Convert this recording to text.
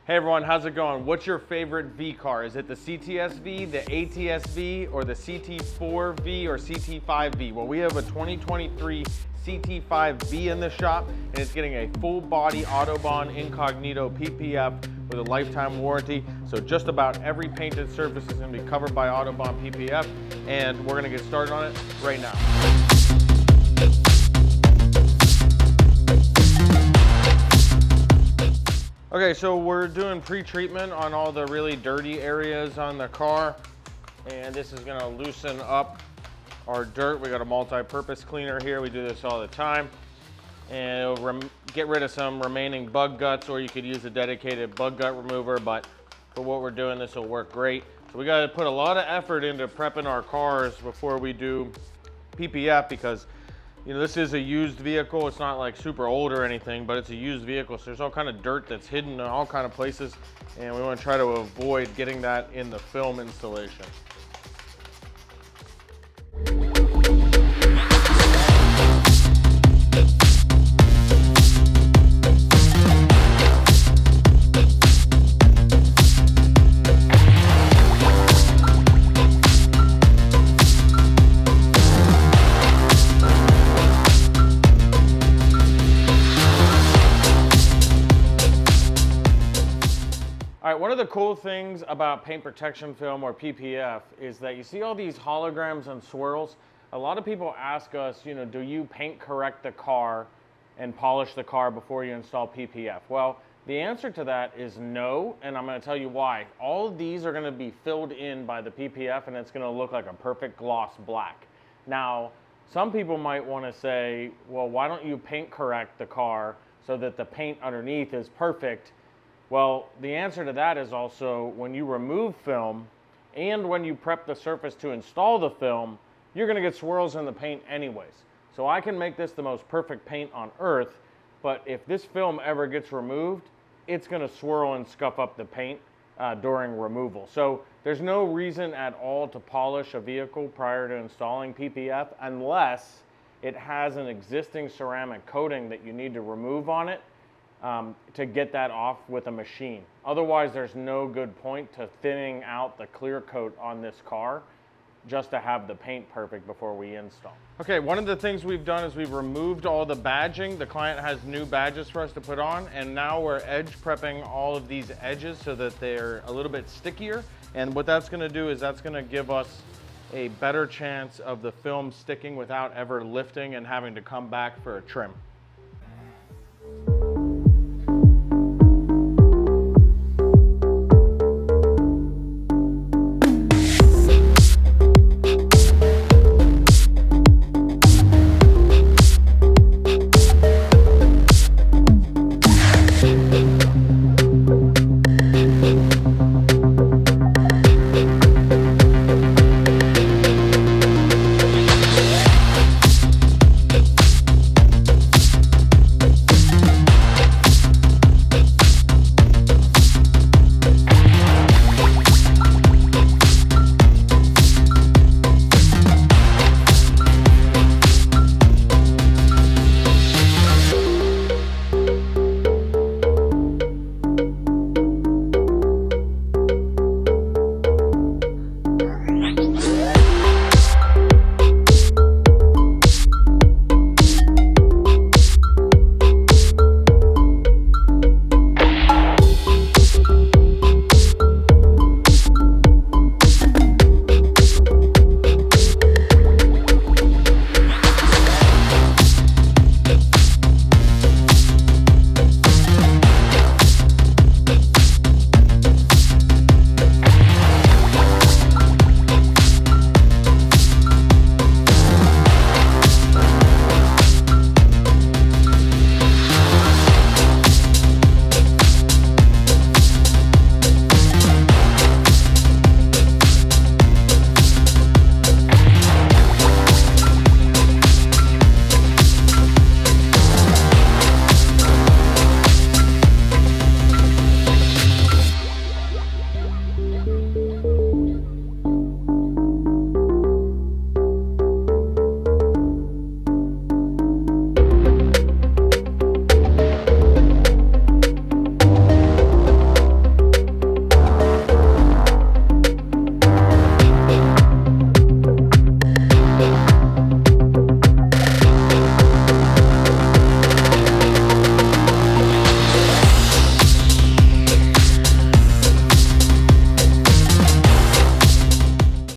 Hey everyone, how's it going? What's your favorite V car? Is it the CTSV, the ATSV, or the CT4V or CT5V? Well, we have a 2023 CT5V in the shop, and it's getting a full body Autobahn Incognito PPF with a lifetime warranty. So just about every painted surface is gonna be covered by Autobahn PPF, and we're gonna get started on it right now. Okay, so we're doing pre-treatment on all the really dirty areas on the car, and this is gonna loosen up our dirt. We got a multi-purpose cleaner here. We do this all the time, and it'll get rid of some remaining bug guts, or you could use a dedicated bug gut remover, but for what we're doing, this will work great. So we gotta put a lot of effort into prepping our cars before we do PPF, because this is a used vehicle. It's not like super old or anything, but it's a used vehicle. So there's all kind of dirt that's hidden in all kind of places, and we want to try to avoid getting that in the film installation. All right, one of the cool things about paint protection film or PPF is that you see all these holograms and swirls. A lot of people ask us, do you paint correct the car and polish the car before you install PPF? Well, the answer to that is no, and I'm gonna tell you why. All of these are gonna be filled in by the PPF, and it's gonna look like a perfect gloss black. Now, some people might wanna say, well, why don't you paint correct the car so that the paint underneath is perfect? Well, the answer to that is also when you remove film and when you prep the surface to install the film, you're gonna get swirls in the paint anyways. So I can make this the most perfect paint on earth, but if this film ever gets removed, it's gonna swirl and scuff up the paint during removal. So there's no reason at all to polish a vehicle prior to installing PPF unless it has an existing ceramic coating that you need to remove on it to get that off with a machine. Otherwise, there's no good point to thinning out the clear coat on this car just to have the paint perfect before we install. Okay, one of the things we've done is we've removed all the badging. The client has new badges for us to put on, and now we're edge prepping all of these edges so that they're a little bit stickier. And what that's gonna do is that's gonna give us a better chance of the film sticking without ever lifting and having to come back for a trim.